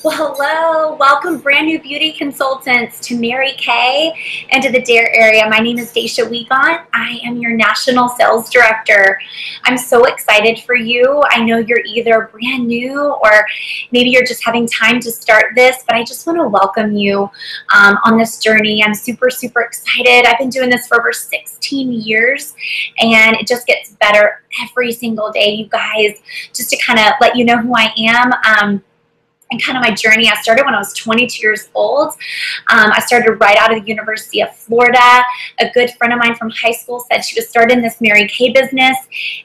Well, hello. Welcome, brand new beauty consultants, to Mary Kay and to the Dare area. My name is Daisha Wiegand. I am your National Sales Director. I'm so excited for you. I know you're either brand new or maybe you're just having time to start this, but I just want to welcome you on this journey. I'm super, super excited. I've been doing this for over 16 years, and it just gets better every single day, you guys. Just to kind of let you know who I am. And kind of my journey. I started when I was 22 years old. I started right out of the University of Florida. A good friend of mine from high school said she was starting this Mary Kay business.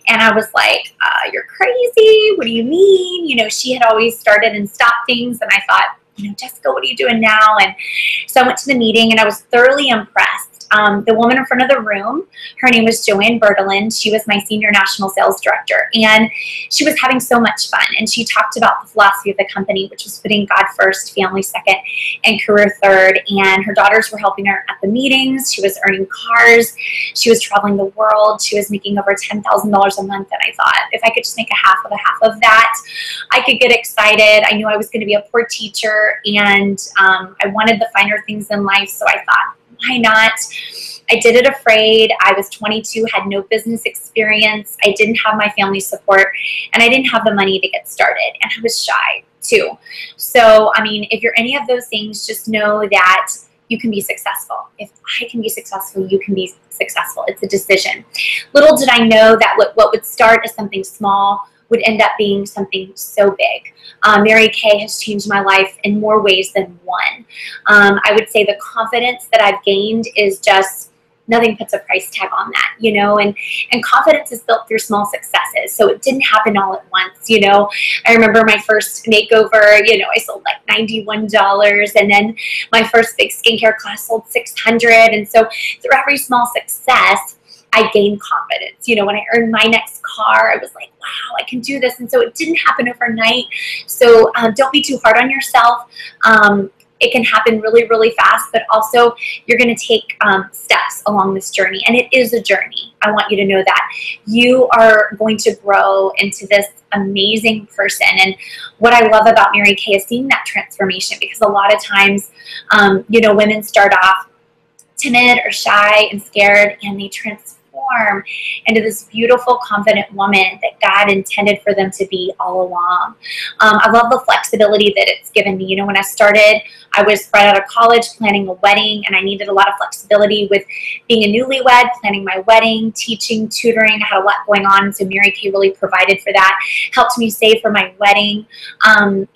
And I was like, you're crazy. What do you mean? You know, she had always started and stopped things. And I thought, you know, Jessica, what are you doing now? And so I went to the meeting and I was thoroughly impressed. The woman in front of the room, her name was Joanne Bertolin. She was my senior national sales director, and she was having so much fun. And she talked about the philosophy of the company, which was putting God first, family second, and career third. And her daughters were helping her at the meetings. She was earning cars. She was traveling the world. She was making over $10,000 a month. And I thought, if I could just make a half of that, I could get excited. I knew I was going to be a poor teacher, and I wanted the finer things in life. So I thought, why not? I did it afraid. I was 22, had no business experience. I didn't have my family support, and I didn't have the money to get started, and I was shy too. So, I mean, if you're any of those things, just know that you can be successful. If I can be successful, you can be successful. It's a decision. Little did I know that what would start as something small would end up being something so big. Mary Kay has changed my life in more ways than one. I would say the confidence that I've gained is just, nothing puts a price tag on that, you know, and confidence is built through small successes. So it didn't happen all at once, you know. I remember my first makeover, you know, I sold like $91, and then my first big skincare class sold $600. And so through every small success, I gained confidence. You know, when I earned my next car, I was like, wow, I can do this. And so it didn't happen overnight. So don't be too hard on yourself. It can happen really, really fast, but also you're going to take steps along this journey. And it is a journey. I want you to know that. You are going to grow into this amazing person. And what I love about Mary Kay is seeing that transformation, because a lot of times, you know, women start off timid or shy and scared, and they transform into this beautiful, confident woman that God intended for them to be all along. I love the flexibility that it's given me. You know, when I started, I was right out of college planning a wedding, and I needed a lot of flexibility with being a newlywed, planning my wedding, teaching, tutoring. I had a lot going on, so Mary Kay really provided for that, helped me save for my wedding,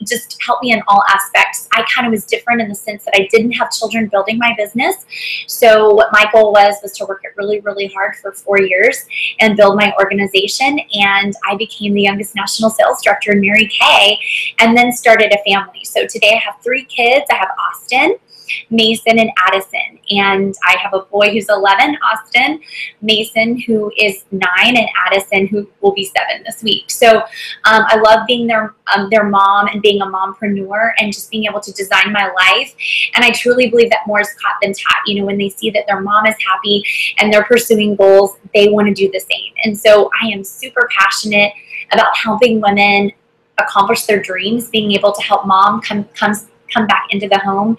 just helped me in all aspects. I kind of was different in the sense that I didn't have children building my business. So what my goal was to work it really, really hard for 4 years and build my organization. And I became the youngest national sales director in Mary Kay, and then started a family. So today I have 3 kids. I have Austin, Mason, and Addison. And I have a boy who's 11, Austin, Mason, who is 9, and Addison, who will be 7 this week. So I love being their mom and being a mompreneur and just being able to design my life. And I truly believe that more is caught than taught. You know, when they see that their mom is happy and they're pursuing goals, they want to do the same. And so I am super passionate about helping women accomplish their dreams, being able to help mom come back into the home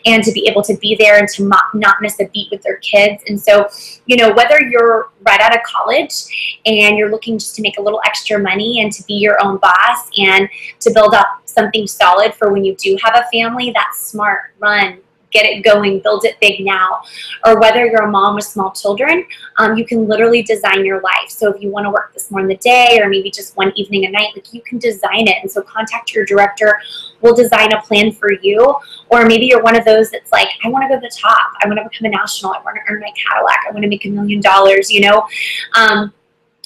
and to be able to be there and to not miss a beat with their kids. And so, you know, whether you're right out of college and you're looking just to make a little extra money and to be your own boss and to build up something solid for when you do have a family, that's smart. Run. Get it going, build it big now. Or whether you're a mom with small children, you can literally design your life. So if you want to work this more in the day, or maybe just one evening a night, like, you can design it. And so contact your director. We'll design a plan for you. Or maybe you're one of those that's like, I want to go to the top. I want to become a national. I want to earn my Cadillac. I want to make $1 million, you know.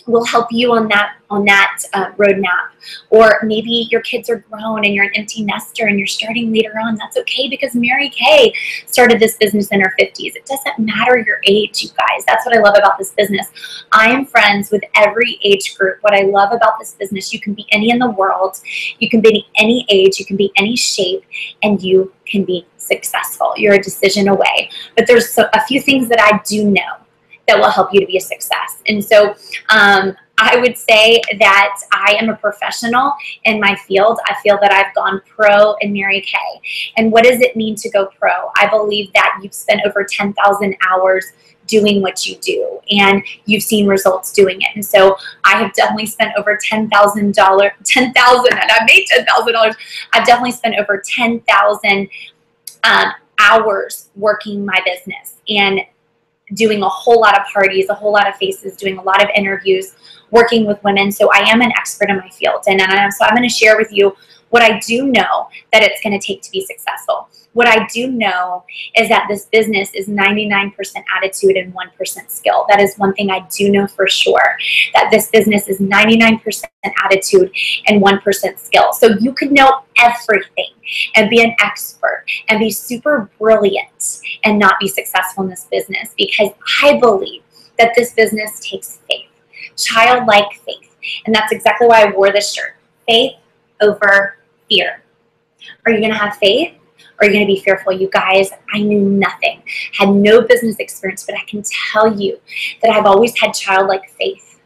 We'll help you on that roadmap. Or maybe your kids are grown and you're an empty nester and you're starting later on. That's okay, because Mary Kay started this business in her 50s. It doesn't matter your age, you guys. That's what I love about this business. I am friends with every age group. What I love about this business, you can be any in the world, you can be any age, you can be any shape, and you can be successful. You're a decision away. But there's a few things that I do know that will help you to be a success. And so I I would say that I am a professional in my field. I feel that I've gone pro in Mary Kay. And what does it mean to go pro? I believe that you've spent over 10,000 hours doing what you do, and you've seen results doing it. And so I have definitely spent over $10,000, and I've made $10,000. I've definitely spent over 10,000 hours working my business and doing a whole lot of parties, a whole lot of faces, doing a lot of interviews, working with women. So I am an expert in my field. And so I'm going to share with you what I do know that it's going to take to be successful. What I do know is that this business is 99% attitude and 1% skill. That is one thing I do know for sure, that this business is 99% attitude and 1% skill. So you could know everything and be an expert and be super brilliant and not be successful in this business, because I believe that this business takes faith, childlike faith. And that's exactly why I wore this shirt. Faith over fear. Are you going to have faith? Or are you going to be fearful? You guys, I knew nothing, had no business experience, but I can tell you that I've always had childlike faith,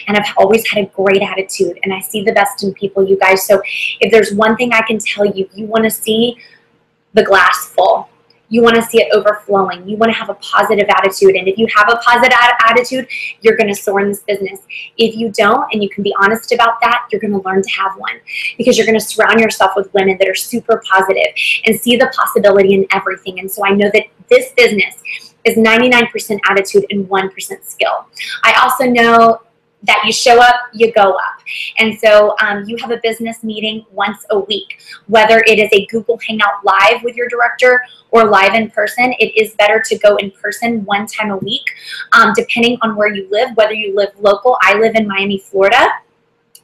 and I've always had a great attitude, and I see the best in people, you guys. So if there's one thing I can tell you, you want to see the glass full. You want to see it overflowing. You want to have a positive attitude. And if you have a positive attitude, you're going to soar in this business. If you don't, and you can be honest about that, you're going to learn to have one, because you're going to surround yourself with women that are super positive and see the possibility in everything. And so I know that this business is 99% attitude and 1% skill. I also know that you show up, you go up. And so you have a business meeting once a week, whether it is a Google Hangout live with your director or live in person. It is better to go in person one time a week, depending on where you live, whether you live local. I live in Miami, Florida.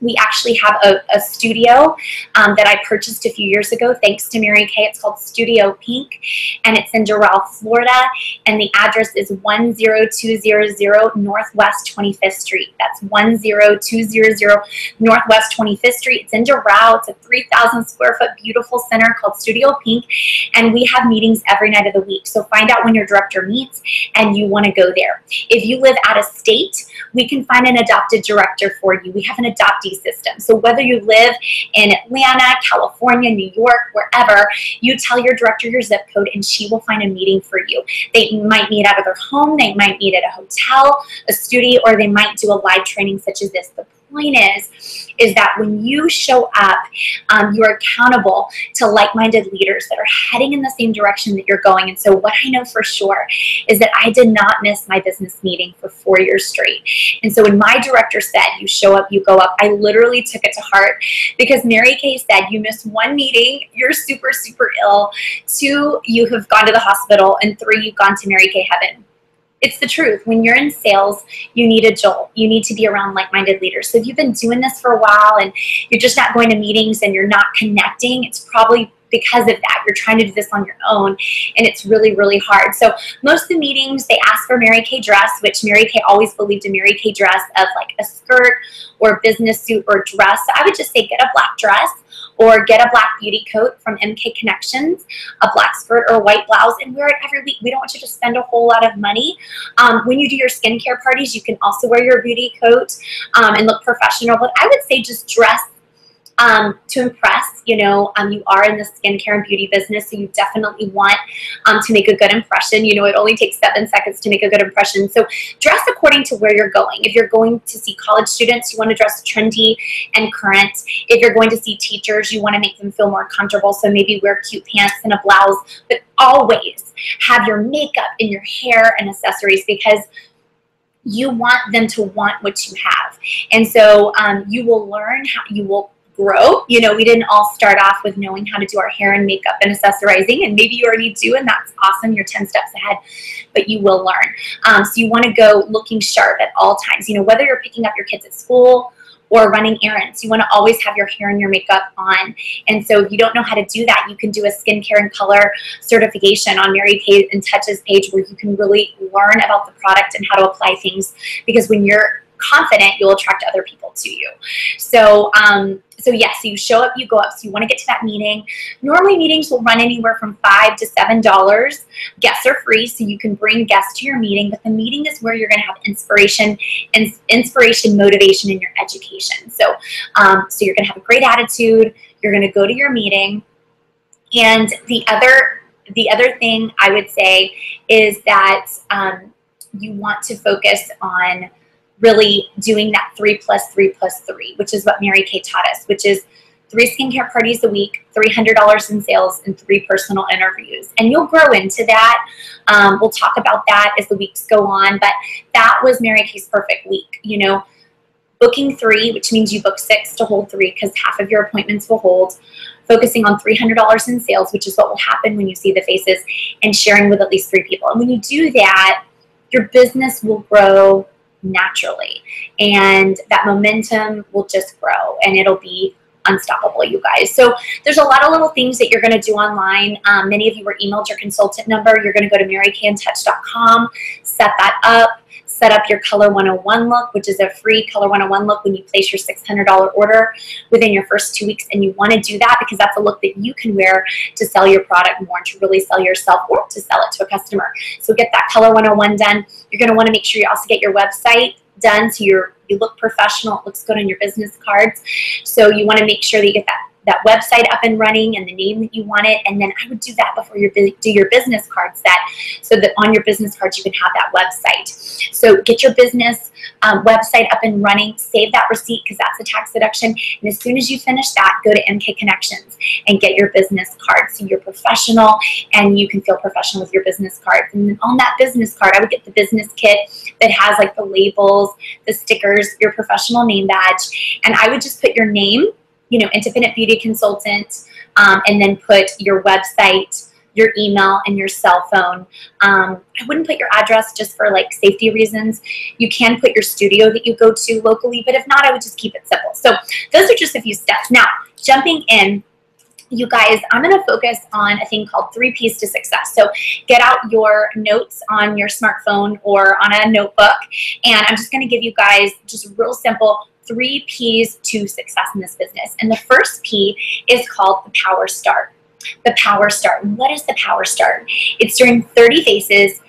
We actually have a studio that I purchased a few years ago, thanks to Mary Kay. It's called Studio Pink, and it's in Doral, Florida, and the address is 10200 Northwest 25th Street. That's 10200 Northwest 25th Street. It's in Doral. It's a 3,000 square foot beautiful center called Studio Pink, and we have meetings every night of the week. So find out when your director meets and you want to go there. If you live out of state, we can find an adopted director for you. We have an adoptee system. So whether you live in Atlanta, California, New York, wherever, you tell your director your zip code and she will find a meeting for you. They might meet out of their home, they might meet at a hotel, a studio, or they might do a live training such as this. The point is that when you show up, you're accountable to like-minded leaders that are heading in the same direction that you're going. And so what I know for sure is that I did not miss my business meeting for 4 years straight. And so when my director said, you show up, you go up, I literally took it to heart, because Mary Kay said, you miss one meeting, you're super, super ill. 2, you have gone to the hospital, and 3, you've gone to Mary Kay heaven. It's the truth. When you're in sales, you need a jolt. You need to be around like-minded leaders. So if you've been doing this for a while and you're just not going to meetings and you're not connecting, it's probably because of that. You're trying to do this on your own, and it's really, really hard. So most of the meetings, they ask for Mary Kay dress, which Mary Kay always believed a Mary Kay dress of like a skirt or business suit or dress. So I would just say get a black dress, or get a black beauty coat from MK Connections, a black skirt or a white blouse, and wear it every week. We don't want you to spend a whole lot of money. When you do your skincare parties, you can also wear your beauty coat and look professional. But I would say just dress to impress. You are in the skincare and beauty business, so you definitely want to make a good impression. It only takes 7 seconds to make a good impression. So dress according to where you're going. If you're going to see college students, you want to dress trendy and current. If you're going to see teachers, you want to make them feel more comfortable, so maybe wear cute pants and a blouse, but always have your makeup and your hair and accessories, because you want them to want what you have. And so you will learn how you will grow. We didn't all start off with knowing how to do our hair and makeup and accessorizing, and maybe you already do, and that's awesome. You're 10 steps ahead, but you will learn. So you want to go looking sharp at all times. Whether you're picking up your kids at school or running errands, you want to always have your hair and your makeup on. And so if you don't know how to do that, you can do a skincare and color certification on Mary Kay and Touch's page, where you can really learn about the product and how to apply things, because when you're confident, you'll attract other people to you. So So yes, so you show up, you go up. So you want to get to that meeting. Normally meetings will run anywhere from $5 to $7. Guests are free, so you can bring guests to your meeting, but the meeting is where you're going to have inspiration, motivation, and your education. So, so you're going to have a great attitude. You're going to go to your meeting. And the other thing I would say is that you want to focus on really doing that 3+3+3, which is what Mary Kay taught us, which is 3 skincare parties a week, $300 in sales, and 3 personal interviews. And you'll grow into that. We'll talk about that as the weeks go on, but that was Mary Kay's perfect week. You know, booking 3, which means you book 6 to hold 3 because half of your appointments will hold. Focusing on $300 in sales, which is what will happen when you see the faces, and sharing with at least 3 people. And when you do that, your business will grow naturally, and that momentum will just grow, and it'll be unstoppable, you guys. So there's a lot of little things that you're going to do online. Many of you were emailed your consultant number. You're going to go to MaryKayInTouch.com, set that up, set up your Color 101 look, which is a free Color 101 look when you place your $600 order within your first 2 weeks. And you want to do that because that's a look that you can wear to sell your product more and to really sell yourself or to sell it to a customer. So get that Color 101 done. You're going to want to make sure you also get your website done so you look professional. It looks good on your business cards. So you want to make sure that you get that website up and running and the name that you want it. And then I would do that before you do your business card set, so that on your business cards you can have that website. So get your business website up and running, save that receipt because that's a tax deduction. And as soon as you finish that, go to MK Connections and get your business card so you're professional and you can feel professional with your business card. And then on that business card, I would get the business kit that has like the labels, the stickers, your professional name badge, and I would just put your name, you know, independent beauty consultant, and then put your website, your email, and your cell phone. I wouldn't put your address just for like safety reasons. You can put your studio that you go to locally, but if not, I would just keep it simple. So those are just a few steps. Now, jumping in, you guys, I'm going to focus on a thing called 3 Ps to success. So get out your notes on your smartphone or on a notebook, and I'm just going to give you guys just real simple 3 Ps to success in this business. And the first P is called the Power Start. The Power Start. What is the Power Start? It's during 30 faces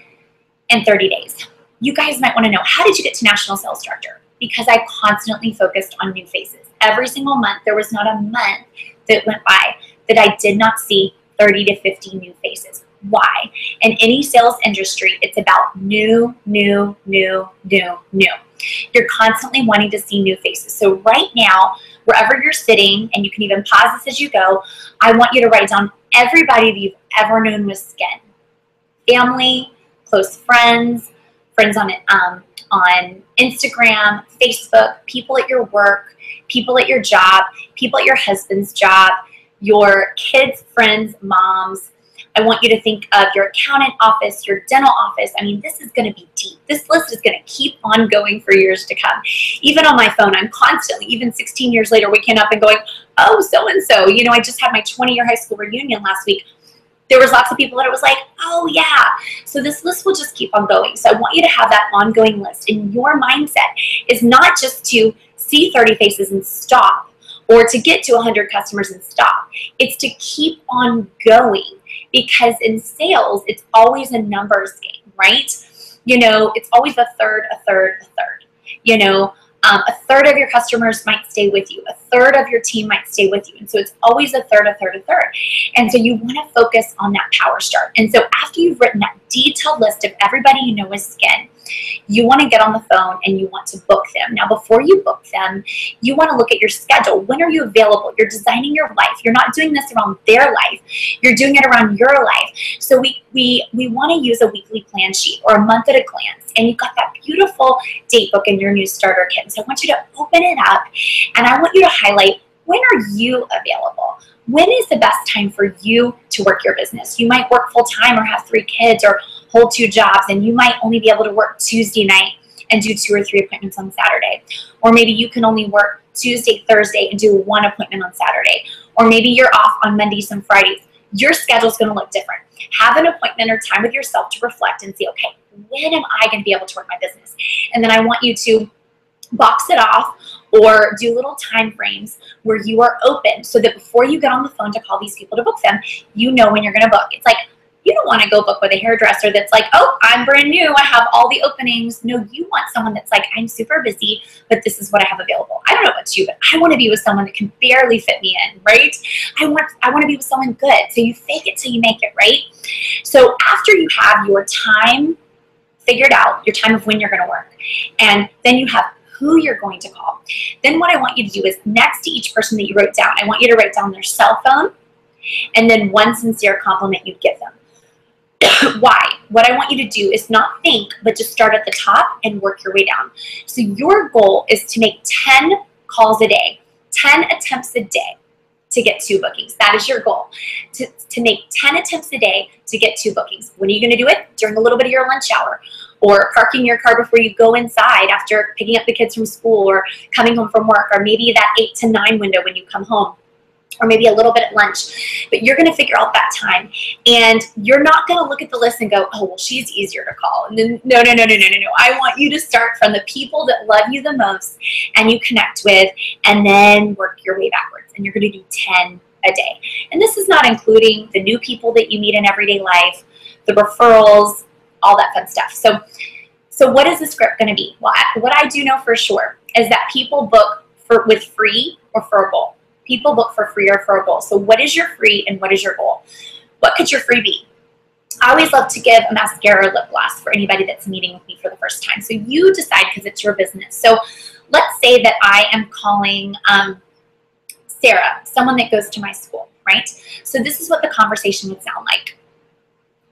in 30 days. You guys might want to know, how did you get to National Sales Director? Because I constantly focused on new faces. Every single month, there was not a month that went by that I did not see 30 to 50 new faces. Why? In any sales industry, it's about new. You're constantly wanting to see new faces. So right now, wherever you're sitting, and you can even pause this as you go, I want you to write down everybody that you've ever known with skin. Family, close friends, friends on Instagram, Facebook, people at your work, people at your job, people at your husband's job, your kids' friends, moms. I want you to think of your accountant office, your dental office. I mean, this is going to be deep. This list is going to keep on going for years to come. Even on my phone, I'm constantly, even 16 years later, waking up and going, oh, so-and-so. You know, I just had my 20-year high school reunion last week. There was lots of people that it was like, oh, yeah. So this list will just keep on going. So I want you to have that ongoing list. And your mindset is not just to see 30 faces and stop, or to get to 100 customers and stop. It's to keep on going, because in sales, it's always a numbers game, right? You know, it's always a third. You know, a third of your customers might stay with you. A third of your team might stay with you. And so it's always a third. And so you want to focus on that Power Start. And so after you've written that detailed list of everybody you know with skin, you want to get on the phone and you want to book them. Now, before you book them, you want to look at your schedule. When are you available? You're designing your life. You're not doing this around their life. You're doing it around your life. So we want to use a weekly plan sheet or a month at a glance. And you've got that beautiful date book in your new starter kit. So I want you to open it up, and I want you to highlight, when are you available? When is the best time for you to work your business? You might work full time or have 3 kids or hold 2 jobs, and you might only be able to work Tuesday night and do 2 or 3 appointments on Saturday. Or maybe you can only work Tuesday, Thursday, and do 1 appointment on Saturday. Or maybe you're off on Mondays and Fridays. Your schedule is going to look different. Have an appointment or time with yourself to reflect and see, okay, when am I going to be able to work my business? And then I want you to box it off, or do little time frames where you are open so that before you get on the phone to call these people to book them, you know when you're going to book. It's like, you don't want to go book with a hairdresser that's like, oh, I'm brand new, I have all the openings. No, you want someone that's like, I'm super busy, but this is what I have available. I don't know about you, but I want to be with someone that can barely fit me in, right? I want to be with someone good. So you fake it till you make it, right? So after you have your time figured out, your time of when you're going to work, and then you have who you're going to call, then what I want you to do is next to each person that you wrote down, I want you to write down their cell phone and then one sincere compliment you'd give them. Why? What I want you to do is not think, but just start at the top and work your way down. So your goal is to make 10 calls a day, 10 attempts a day to get 2 bookings. That is your goal, to make 10 attempts a day to get 2 bookings. When are you going to do it? During a little bit of your lunch hour, or parking your car before you go inside after picking up the kids from school or coming home from work, or maybe that 8 to 9 window when you come home, or maybe a little bit at lunch. But you're going to figure out that time, and you're not going to look at the list and go, oh, well, she's easier to call. And then no. I want you to start from the people that love you the most and you connect with, and then work your way backwards. And you're going to do 10 a day. And this is not including the new people that you meet in everyday life, the referrals, all that fun stuff. So what is the script going to be? Well, what I do know for sure is that people book with free or for a goal. People book for free or for a goal. So what is your free and what is your goal? What could your free be? I always love to give a mascara lip gloss for anybody that's meeting with me for the first time. So you decide, because it's your business. So let's say that I am calling Sarah, someone that goes to my school, right? So this is what the conversation would sound like.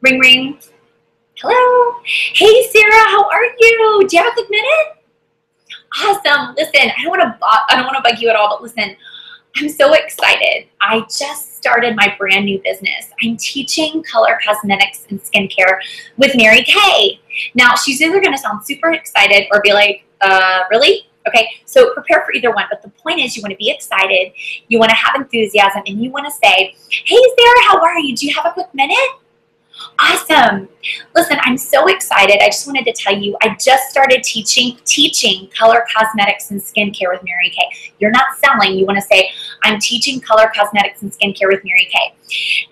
Ring, ring. Hello. Hey, Sarah, how are you? Do you have a quick minute? Awesome. Listen, I don't want to bug you at all, but listen, I'm so excited. I just started my brand new business. I'm teaching color cosmetics and skincare with Mary Kay. Now, she's either going to sound super excited or be like, really? Okay, so prepare for either one. But the point is, you want to be excited, you want to have enthusiasm, and you want to say, hey, Sarah, how are you? Do you have a quick minute? Awesome. Listen, I'm so excited. I just wanted to tell you, I just started teaching color cosmetics and skincare with Mary Kay. You're not selling. You want to say, I'm teaching color cosmetics and skincare with Mary Kay.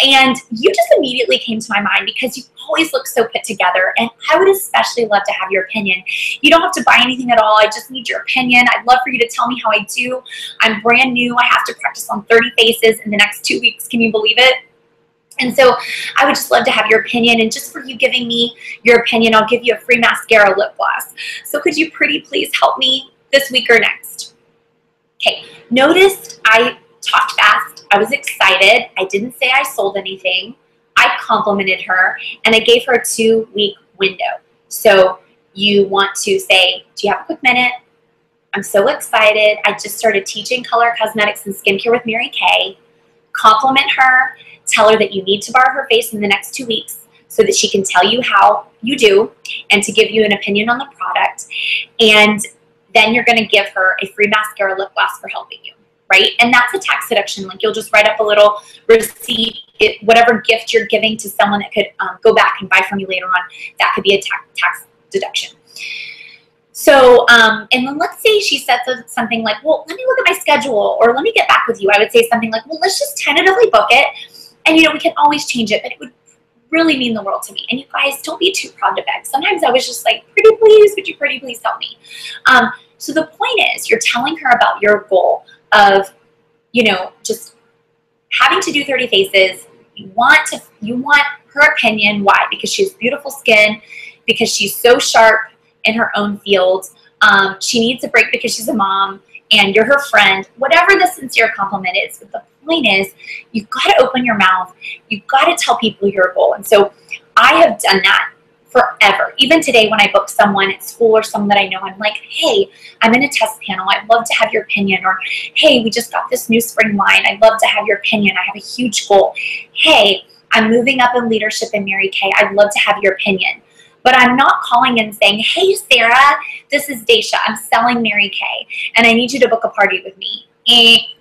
And you just immediately came to my mind because you always look so put together. And I would especially love to have your opinion. You don't have to buy anything at all. I just need your opinion. I'd love for you to tell me how I do. I'm brand new. I have to practice on 30 faces in the next 2 weeks. Can you believe it? And so I would just love to have your opinion. And just for you giving me your opinion, I'll give you a free mascara lip gloss. So could you pretty please help me this week or next? Okay, noticed I talked fast. I was excited. I didn't say I sold anything. I complimented her, and I gave her a 2-week window. So you want to say, do you have a quick minute? I'm so excited. I just started teaching color cosmetics and skincare with Mary Kay. Compliment her. Tell her that you need to bar her face in the next 2 weeks so that she can tell you how you do and to give you an opinion on the product. And then you're going to give her a free mascara lip gloss for helping you, right? And that's a tax deduction link. You'll just write up a little receipt, whatever gift you're giving to someone that could go back and buy from you later on. That could be a tax deduction. So, and then let's say she said something like, well, let me look at my schedule, or let me get back with you. I would say something like, well, let's just tentatively book it. And, you know, we can always change it, but it would really mean the world to me. And you guys, don't be too proud to beg. Sometimes I was just like, pretty please, would you pretty please help me? So the point is, you're telling her about your goal of, you know, just having to do 30 faces. You want her opinion. Why? Because she has beautiful skin, because she's so sharp in her own field. She needs a break because she's a mom, and you're her friend, whatever the sincere compliment is. But the point is, you've got to open your mouth. You've got to tell people your goal. And so I have done that forever. Even today when I book someone at school or someone that I know, I'm like, hey, I'm in a test panel. I'd love to have your opinion. Or, hey, we just got this new spring line. I'd love to have your opinion. I have a huge goal. Hey, I'm moving up in leadership in Mary Kay. I'd love to have your opinion. But I'm not calling and saying, hey, Sarah, this is Daisha. I'm selling Mary Kay, and I need you to book a party with me.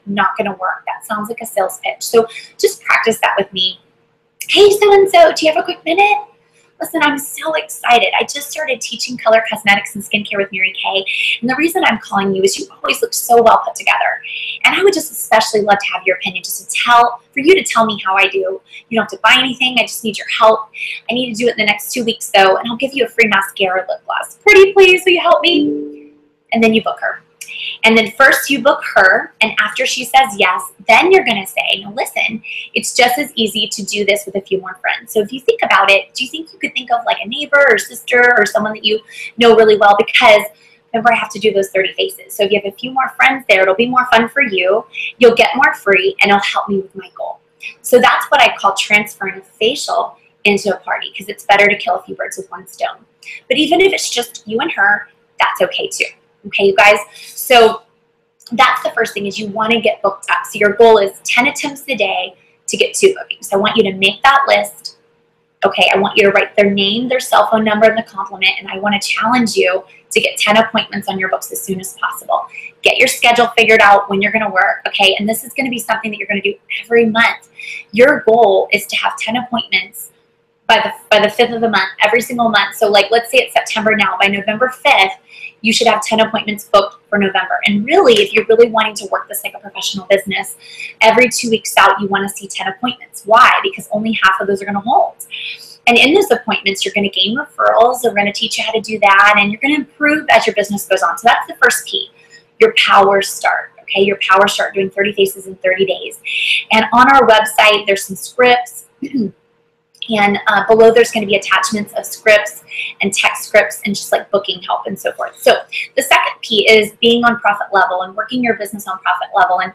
Not going to work. That sounds like a sales pitch. So just practice that with me. Hey, so-and-so, do you have a quick minute? Listen, I'm so excited. I just started teaching color cosmetics and skincare with Mary Kay. And the reason I'm calling you is you always look so well put together. And I would just especially love to have your opinion, just to for you to tell me how I do. You don't have to buy anything. I just need your help. I need to do it in the next 2 weeks though, and I'll give you a free mascara lip gloss. Pretty please, will you help me? And then you book her. And then first you book her, and after she says yes, then you're going to say, now listen, it's just as easy to do this with a few more friends. So if you think about it, do you think you could think of like a neighbor or sister or someone that you know really well? Because remember, I have to do those 30 faces. So if you have a few more friends there, it'll be more fun for you. You'll get more free, and it'll help me with my goal. So that's what I call transferring a facial into a party, because it's better to kill a few birds with one stone. But even if it's just you and her, that's okay too. Okay, you guys? So that's the first thing, is you want to get booked up. So your goal is 10 attempts a day to get 2 bookings. So I want you to make that list. Okay, I want you to write their name, their cell phone number, and the compliment, and I want to challenge you to get 10 appointments on your books as soon as possible. Get your schedule figured out when you're going to work, okay? And this is going to be something that you're going to do every month. Your goal is to have 10 appointments by the 5th of the month, every single month. So like, let's say it's September now. By November 5th, you should have 10 appointments booked for November. And really, if you're really wanting to work this like a professional business, every 2 weeks out, you want to see 10 appointments. Why? Because only half of those are going to hold. And in those appointments, you're going to gain referrals. They're going to teach you how to do that, and you're going to improve as your business goes on. So that's the first P, your power start. Okay, your power start, doing 30 faces in 30 days. And on our website, there's some scripts. And below there's going to be attachments of scripts and text scripts and just like booking help and so forth. So the second P is being on profit level and working your business on profit level. And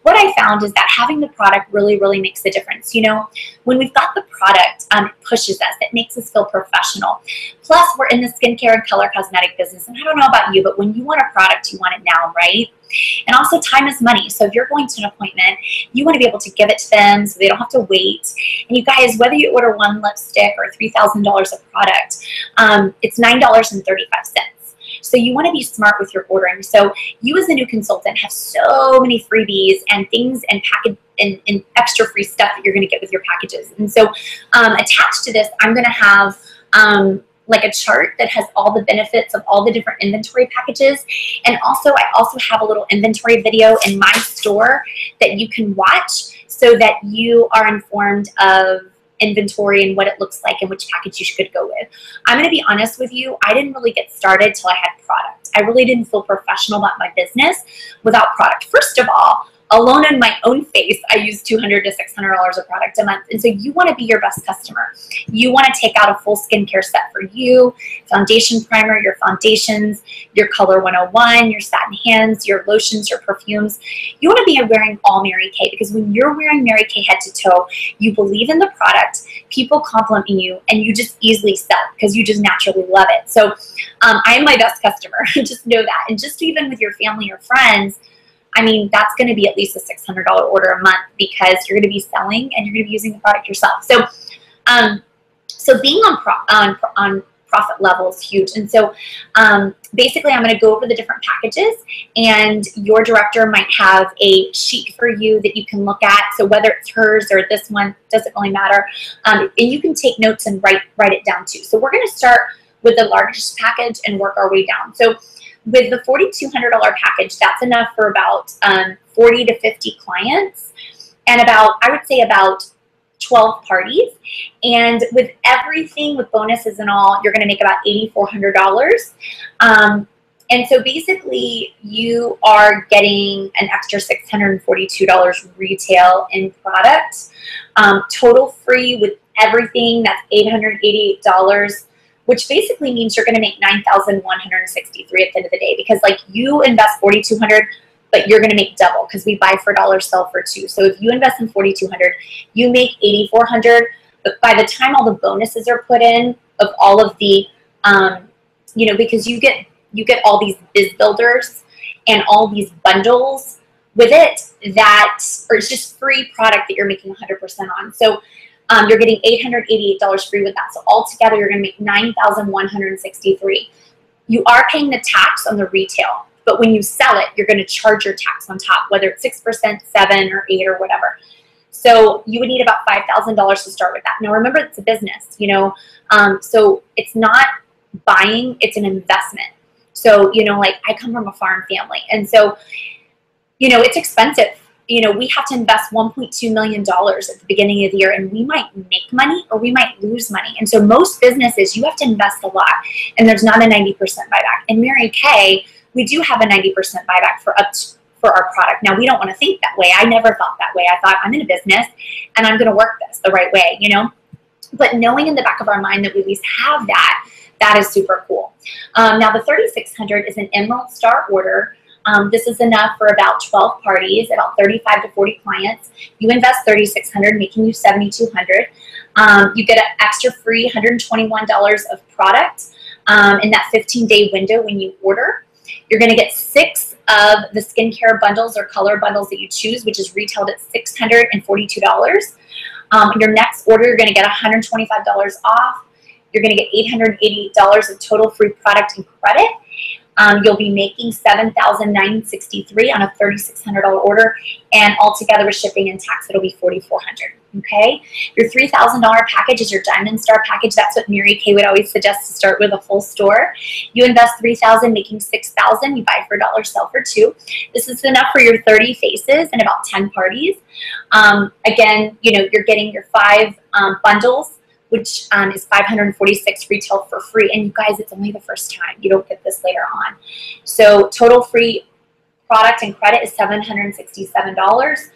what I found is that having the product really, really makes the difference. You know, when we've got the product, it pushes us. It makes us feel professional. Plus, we're in the skincare and color cosmetic business. And I don't know about you, but when you want a product, you want it now, right? And also, time is money. So if you're going to an appointment, you want to be able to give it to them so they don't have to wait. And you guys, whether you order one lipstick or $3,000 of product, it's $9.35. So you want to be smart with your ordering. So you as a new consultant have so many freebies and things and and extra free stuff that you're going to get with your packages. And so attached to this, I'm going to have like a chart that has all the benefits of all the different inventory packages. And also, I also have a little inventory video in my store that you can watch so that you are informed of inventory and what it looks like and which package you should go with. I'm going to be honest with you, I didn't really get started till I had product. I really didn't feel professional about my business without product. First of all, alone in my own face, I use $200 to $600 of product a month. And so you want to be your best customer. You want to take out a full skincare set for you, foundation primer, your foundations, your Color 101, your satin hands, your lotions, your perfumes. You want to be wearing all Mary Kay, because when you're wearing Mary Kay head to toe, you believe in the product, people compliment you, and you just easily sell because you just naturally love it. So I am my best customer. Just know that. And just even with your family or friends, I mean, that's going to be at least a $600 order a month, because you're going to be selling and you're going to be using the product yourself. So, so being on profit level is huge. And so, basically, I'm going to go over the different packages, and your director might have a sheet for you that you can look at. So whether it's hers or this one, doesn't really matter. And you can take notes and write it down too. So we're going to start with the largest package and work our way down. So with the $4,200 package, that's enough for about 40 to 50 clients and about, I would say about 12 parties. And with everything, with bonuses and all, you're going to make about $8,400. And so basically, you are getting an extra $642 retail in product. Total free with everything, that's $888. Which basically means you're going to make $9,163 at the end of the day, because like you invest $4,200, but you're going to make double, because we buy for $1, sell for $2. So if you invest in $4,200, you make $8,400. But by the time all the bonuses are put in of all of the, you know, because you get all these biz builders and all these bundles with it that, or it's just free product that you're making 100% on. So you're getting $888 free with that. So altogether, you're going to make $9,163. You are paying the tax on the retail, but when you sell it, you're going to charge your tax on top, whether it's 6%, 7%, or 8%, or whatever. So you would need about $5,000 to start with that. Now remember, it's a business, you know, so it's not buying, it's an investment. So, you know, like I come from a farm family, and so, you know, it's expensive. You know, we have to invest $1.2 million at the beginning of the year, and we might make money or we might lose money. And so most businesses, you have to invest a lot, and there's not a 90% buyback. In Mary Kay, we do have a 90% buyback for our product. Now, we don't want to think that way. I never thought that way. I thought, I'm in a business and I'm going to work this the right way, you know? But knowing in the back of our mind that we at least have that, that is super cool. Now, the 3,600 is an Emerald Star order. This is enough for about 12 parties, about 35 to 40 clients. You invest $3,600, making you $7,200. You get an extra free $121 of product in that 15-day window when you order. You're going to get 6 of the skincare bundles or color bundles that you choose, which is retailed at $642. Your next order, you're going to get $125 off. You're going to get $888 of total free product and credit. You'll be making $7,963 on a $3,600 order, and altogether with shipping and tax, it'll be $4,400. Okay, your $3,000 package is your Diamond Star package. That's what Mary Kay would always suggest to start with a full store. You invest $3,000, making $6,000. You buy for $1, sell for $2. This is enough for your 30 faces and about 10 parties. Again, you know, you're getting your 5 bundles, which is $546 retail for free. And you guys, it's only the first time. You don't get this later on. So total free product and credit is $767.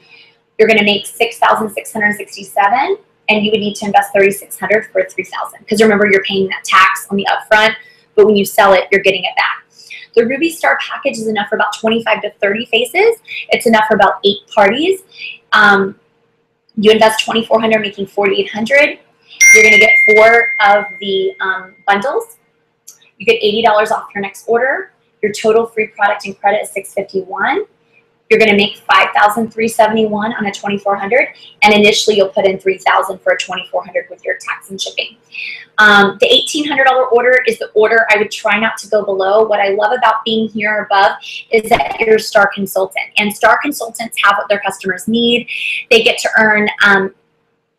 You're going to make $6,667, and you would need to invest $3,600 for $3,000. Because remember, you're paying that tax on the upfront, but when you sell it, you're getting it back. The Ruby Star package is enough for about 25 to 30 faces. It's enough for about 8 parties. You invest $2,400, making $4,800. You're going to get 4 of the bundles. You get $80 off your next order. Your total free product and credit is $651. You're going to make $5,371 on a $2,400, and initially you'll put in $3,000 for a $2,400 with your tax and shipping. The $1,800 order is the order I would try not to go below. What I love about being here above is that you're a Star Consultant, and Star Consultants have what their customers need. They get to earn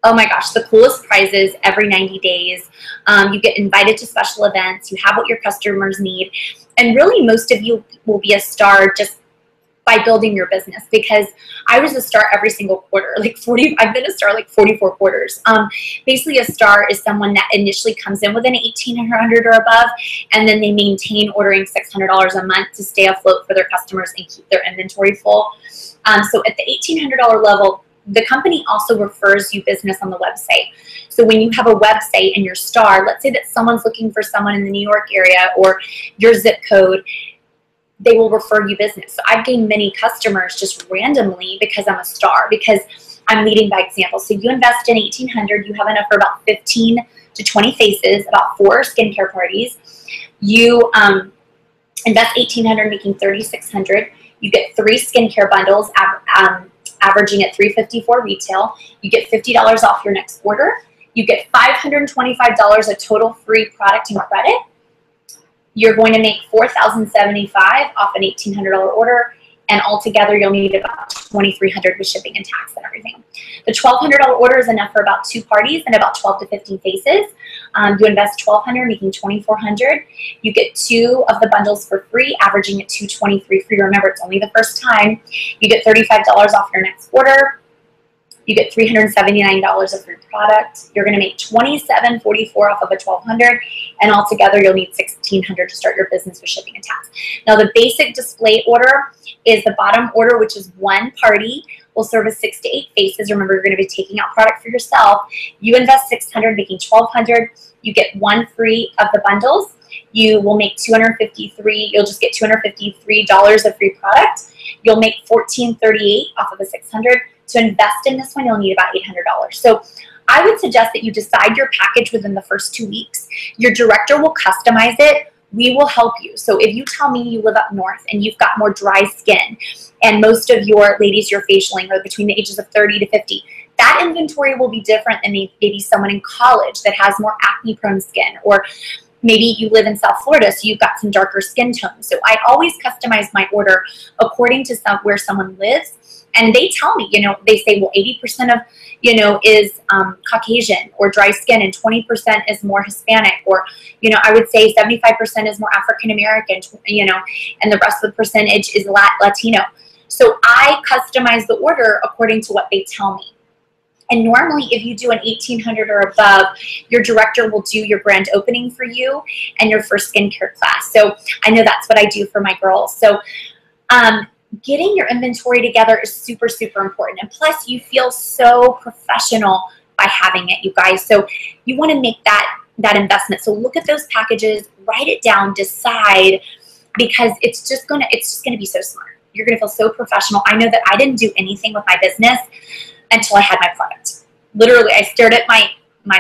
oh my gosh, the coolest prizes every 90 days. You get invited to special events. You have what your customers need. And really, most of you will be a star just by building your business, because I was a star every single quarter. I've been a star like 44 quarters. Basically, a star is someone that initially comes in with an $1,800 or above, and then they maintain ordering $600 a month to stay afloat for their customers and keep their inventory full. So at the $1,800 level, the company also refers you business on the website. So when you have a website and your star, let's say that someone's looking for someone in the New York area or your zip code, they will refer you business. So I've gained many customers just randomly because I'm a star, because I'm leading by example. So you invest in $1,800, you have enough for about 15 to 20 faces, about 4 skincare parties. You invest $1,800, making $3,600. You get 3 skincare bundles, averaging at $354 retail. You get $50 off your next order. You get $525 of total free product and credit. You're going to make $4,075 off an $1,800 order, and altogether you'll need about $2,300 with shipping and tax and everything. The $1,200 order is enough for about 2 parties and about 12 to 15 faces. You invest $1,200, making $2,400. You get 2 of the bundles for free, averaging at $223 free. Remember, it's only the first time. You get $35 off your next order. You get $379 of free product. You're going to make $2,744 off of a $1,200, and altogether you'll need $1,600 to start your business with shipping and tax. Now, the basic display order is the bottom order, which is 1 party. Will service 6 to 8 faces. Remember, you're going to be taking out product for yourself. You invest $600, making $1,200. You get 1 free of the bundles. You will make $253. You'll just get $253 of free product. You'll make $1,438 off of the $600. To invest in this one, you'll need about $800. So I would suggest that you decide your package within the first 2 weeks. Your director will customize it. We will help you. So if you tell me you live up north and you've got more dry skin, and most of your ladies you're facialing are between the ages of 30 to 50, that inventory will be different than maybe someone in college that has more acne-prone skin, or Maybe you live in South Florida, so you've got some darker skin tones. So I always customize my order according to where someone lives. And they tell me, they say, well, 80% of, is Caucasian or dry skin, and 20% is more Hispanic, or, I would say 75% is more African American, and the rest of the percentage is Latino. So I customize the order according to what they tell me. And normally, if you do an 1800 or above, your director will do your grand opening for you and your first skincare class. So I know that's what I do for my girls. So getting your inventory together is super, super important. And plus, you feel so professional by having it, you guys. So you want to make that investment. So look at those packages, write it down, decide, because it's just gonna be so smart. You're gonna feel so professional. I know that I didn't do anything with my business until I had my product. Literally, I stared at my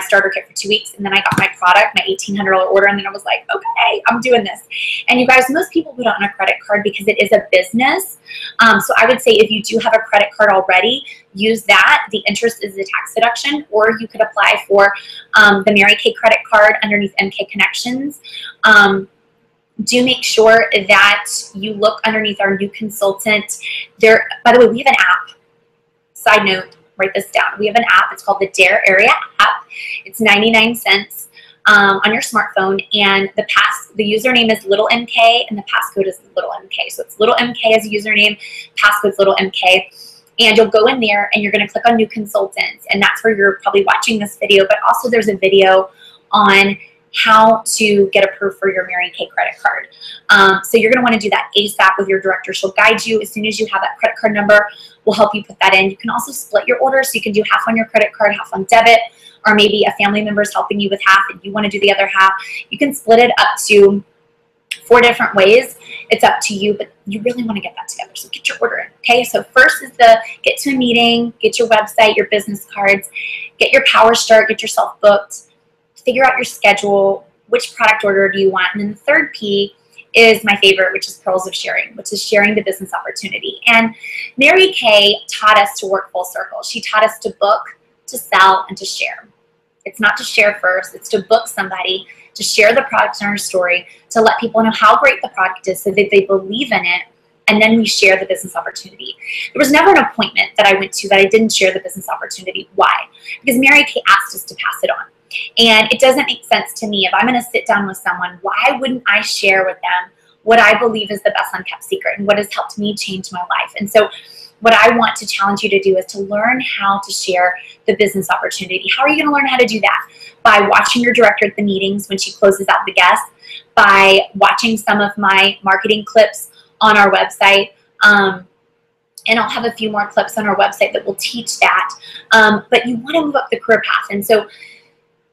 starter kit for 2 weeks, and then I got my product, my $1,800 order, and then I was like, okay, I'm doing this. And you guys, most people do it on a credit card because it is a business. So I would say if you do have a credit card already, use that. The interest is the tax deduction, or you could apply for the Mary Kay credit card underneath MK Connections. Do make sure that you look underneath our new consultant. By the way, we have an app. Side note, write this down. We have an app. It's called the Dare Area app. It's 99 cents on your smartphone, and the username is little MK, and the passcode is little MK. So it's little MK as a username, passcode's little MK, and you'll go in there and you're going to click on new consultants, and that's where you're probably watching this video. But also there's a video on how to get approved for your Mary Kay credit card. So you're going to want to do that ASAP with your director. She'll guide you as soon as you have that credit card number. We'll help you put that in. You can also split your order, so you can do half on your credit card, half on debit, or maybe a family member is helping you with half and you want to do the other half. You can split it up to 4 different ways. It's up to you, but you really want to get that together. So get your order in, okay? So first is get to a meeting, get your website, your business cards, get your power start, get yourself booked, figure out your schedule, which product order do you want, and then the third P is my favorite, which is Pearls of Sharing, which is sharing the business opportunity. And Mary Kay taught us to work full circle. She taught us to book, to sell, and to share. It's not to share first, it's to book somebody, to share the product and our story, to let people know how great the product is so that they believe in it, and then we share the business opportunity. There was never an appointment that I went to that I didn't share the business opportunity. Why? Because Mary Kay asked us to pass it on. And it doesn't make sense to me. If I'm going to sit down with someone, why wouldn't I share with them what I believe is the best unkept secret and what has helped me change my life? And so what I want to challenge you to do is to learn how to share the business opportunity. How are you going to learn how to do that? By watching your director at the meetings when she closes out the guests, by watching some of my marketing clips on our website, and I'll have a few more clips on our website that will teach that. But you want to move up the career path. And so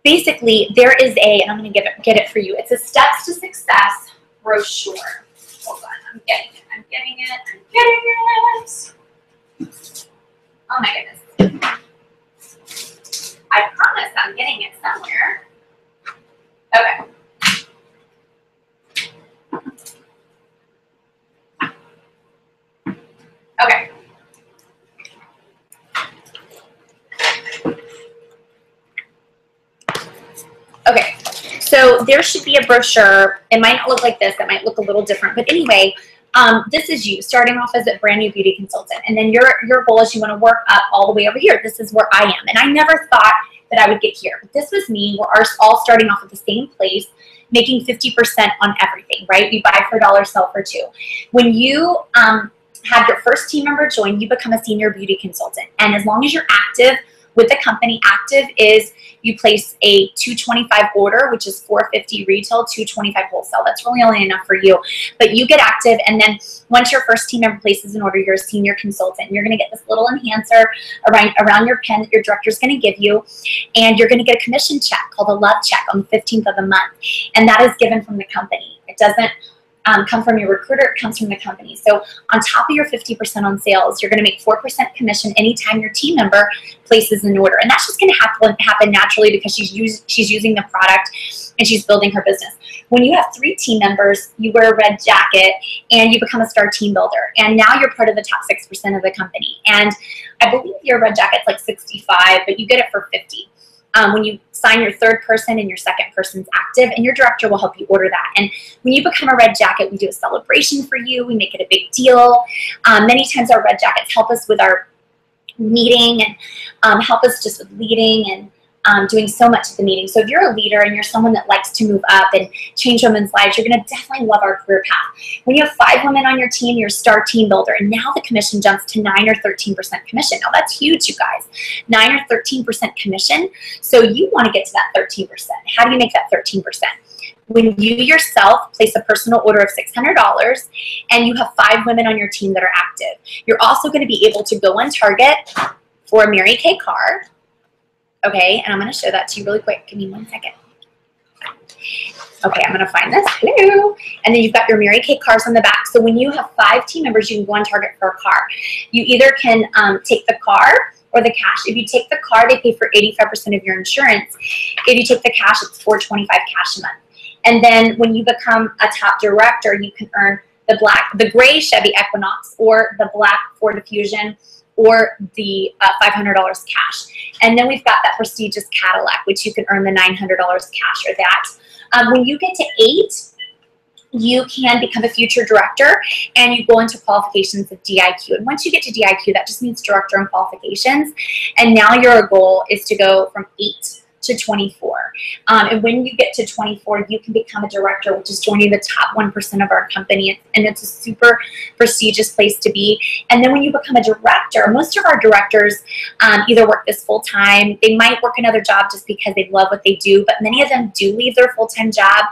basically, there is and I'm going to get it for you. It's a Steps to Success brochure. Hold on, I'm getting it. Oh my goodness. I promise I'm getting it somewhere. Okay. Okay. Okay, so there should be a brochure. It might not look like this. It might look a little different. But anyway, this is you starting off as a brand new beauty consultant. And then your goal is you want to work up all the way over here. This is where I am. And I never thought that I would get here. But this was me. We're all starting off at the same place, making 50% on everything, right? We buy for $1, sell for $2. When you have your first team member join, you become a senior beauty consultant. And as long as you're active with the company, active is you place a $225 order, which is $450 retail, $225 wholesale. That's really only enough for you. But you get active, and then once your first team member places an order, you're a senior consultant. You're going to get this little enhancer around your pen that your director's going to give you, and you're going to get a commission check called a love check on the 15th of the month, and that is given from the company. It doesn't come from your recruiter, it comes from the company. So on top of your 50% on sales, you're going to make 4% commission anytime your team member places an order. And that's just going to happen naturally because she's using the product and she's building her business. When you have 3 team members, you wear a red jacket and you become a star team builder. And now you're part of the top 6% of the company. And I believe your red jacket's like 65, but you get it for 50. when you sign your third person and your second person's active, and your director will help you order that. And when you become a red jacket, we do a celebration for you. We make it a big deal. Many times our red jackets help us with our meeting and help us just with leading and doing so much at the meeting. So if you're a leader and you're someone that likes to move up and change women's lives, you're going to definitely love our career path. When you have 5 women on your team, you're a star team builder, and now the commission jumps to 9 or 13% commission. Now that's huge, you guys. 9 or 13% commission. So you want to get to that 13%. How do you make that 13%? When you yourself place a personal order of $600 and you have 5 women on your team that are active, you're also going to be able to go on Target for a Mary Kay car. Okay, and I'm going to show that to you really quick. Give me 1 second. Okay, I'm going to find this. Hello. And then you've got your Mary Kay cars on the back. So when you have 5 team members, you can go on Target for a car. You either can take the car or the cash. If you take the car, they pay for 85% of your insurance. If you take the cash, it's $425 cash a month. And then when you become a top director, you can earn the gray Chevy Equinox or the black Ford Fusion or the $500 cash. And then we've got that prestigious Cadillac, which you can earn the $900 cash or that. When you get to 8, you can become a future director and you go into qualifications of DIQ. And once you get to DIQ, that just means director and qualifications. And now your goal is to go from 8 to 24. And when you get to 24, you can become a director, which is joining the top 1% of our company. And it's a super prestigious place to be. And then when you become a director, most of our directors either work this full time. They might work another job just because they love what they do, but many of them do leave their full-time job.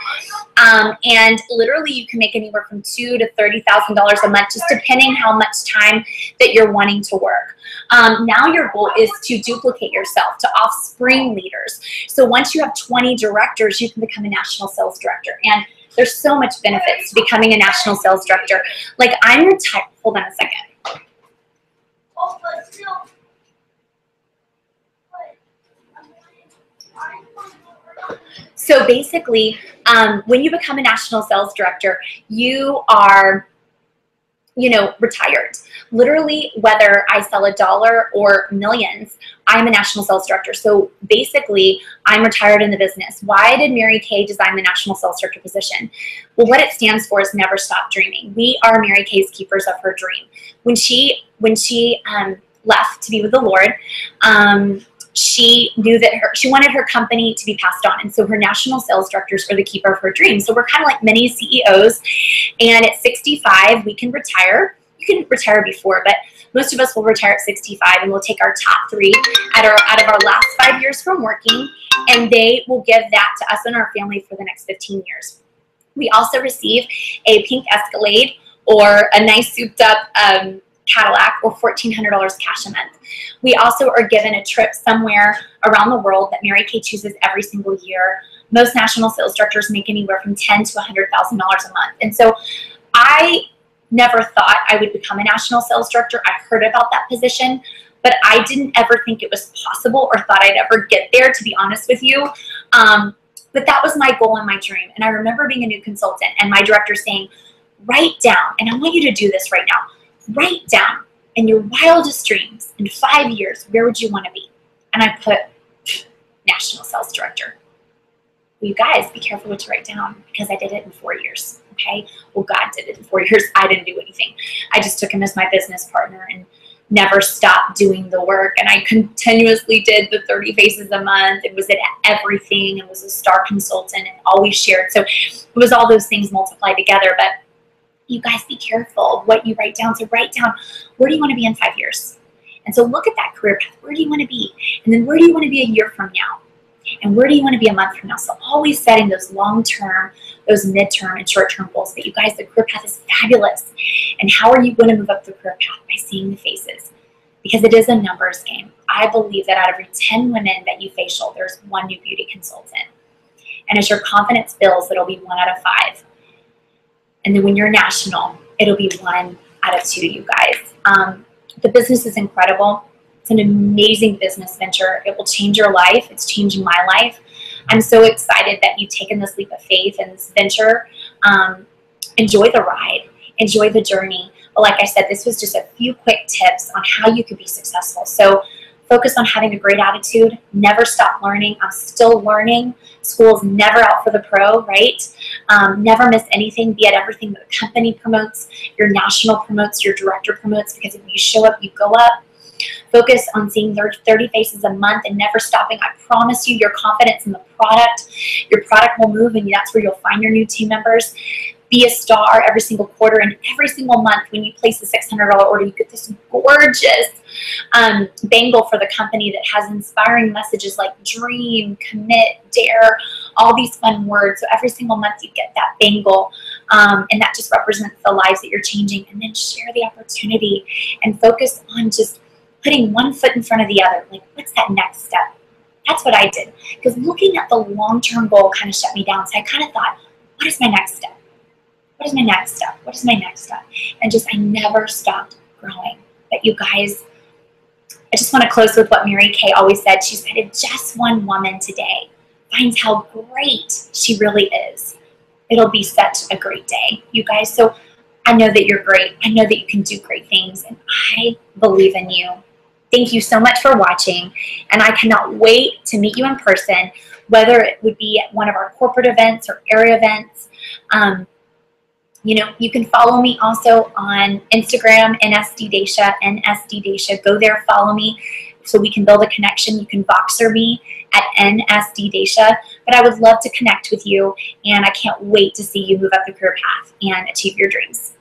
And literally you can make anywhere from $2,000 to $30,000 a month, just depending how much time that you're wanting to work. Now your goal is to duplicate yourself to offspring leaders. So once you have 20 directors, you can become a national sales director. And there's so much benefits to becoming a national sales director. Like I'm retired. Hold on a second. So basically, when you become a national sales director, you are retired. Literally, whether I sell $1 or millions, I'm a national sales director. So basically, I'm retired in the business. Why did Mary Kay design the national sales director position? Well, what it stands for is never stop dreaming. We are Mary Kay's keepers of her dream. When she left to be with the Lord, she knew that she wanted her company to be passed on. And so her national sales directors are the keeper of her dream. So we're kind of like mini CEOs. And at 65, we can retire. You can retire before, but most of us will retire at 65 and we'll take our top 3 out of our last 5 years from working, and they will give that to us and our family for the next 15 years. We also receive a pink Escalade or a nice souped up Cadillac or $1,400 cash a month. We also are given a trip somewhere around the world that Mary Kay chooses every single year. Most national sales directors make anywhere from $10,000 to $100,000 a month. And so I never thought I would become a national sales director. I heard about that position, but I didn't ever think it was possible or thought I'd ever get there, to be honest with you. But that was my goal and my dream. And I remember being a new consultant and my director saying, write down, and I want you to do this right now, write down in your wildest dreams in 5 years, where would you want to be? And I put national sales director. Well, you guys, be careful what you write down, because I did it in 4 years. Okay. Well, God did it in 4 years. I didn't do anything. I just took him as my business partner and never stopped doing the work. And I continuously did the 30 faces a month and was at everything and was a star consultant and always shared. So it was all those things multiplied together. But you guys, be careful what you write down. So write down, where do you want to be in 5 years? And so look at that career path. Where do you want to be? And then where do you want to be a year from now? And where do you want to be a month from now? So always setting those long-term, those mid-term and short-term goals. But you guys, the career path is fabulous. And how are you going to move up the career path? By seeing the faces. Because it is a numbers game. I believe that out of every 10 women that you facial, there's 1 new beauty consultant. And as your confidence builds, it'll be 1 out of 5. And then when you're national, it'll be 1 out of 2, you guys. The business is incredible. It's an amazing business venture. It will change your life. It's changing my life. I'm so excited that you've taken this leap of faith in this venture. Enjoy the ride. Enjoy the journey. But like I said, this was just a few quick tips on how you could be successful. So Focus on having a great attitude. Never stop learning. I'm still learning. School's never out for the pro, right? Never miss anything. Be at everything that the company promotes, your national promotes, your director promotes, because if you show up, you go up. Focus on seeing 30 faces a month and never stopping. I promise you, your confidence in the your product will move, and that's where you'll find your new team members. Be a star every single quarter, and every single month when you place a $600 order, you get this gorgeous bangle for the company that has inspiring messages like dream, commit, dare, all these fun words. So every single month you get that bangle, and that just represents the lives that you're changing. And then share the opportunity and focus on just putting one foot in front of the other. Like, what's that next step? That's what I did, because looking at the long-term goal kind of shut me down. So I kind of thought, what is my next step? What is my next step? What is my next step? And just, I never stopped growing. But you guys, I just want to close with what Mary Kay always said. She said, if just one woman today finds how great she really is, it'll be such a great day, you guys. So I know that you're great. I know that you can do great things, and I believe in you. Thank you so much for watching, and I cannot wait to meet you in person, whether it would be at one of our corporate events or area events. You know, you can follow me also on Instagram, NSDDaisha, NSDDaisha. Go there, follow me, so we can build a connection. You can Voxer me at NSDDaisha. But I would love to connect with you, and I can't wait to see you move up the career path and achieve your dreams.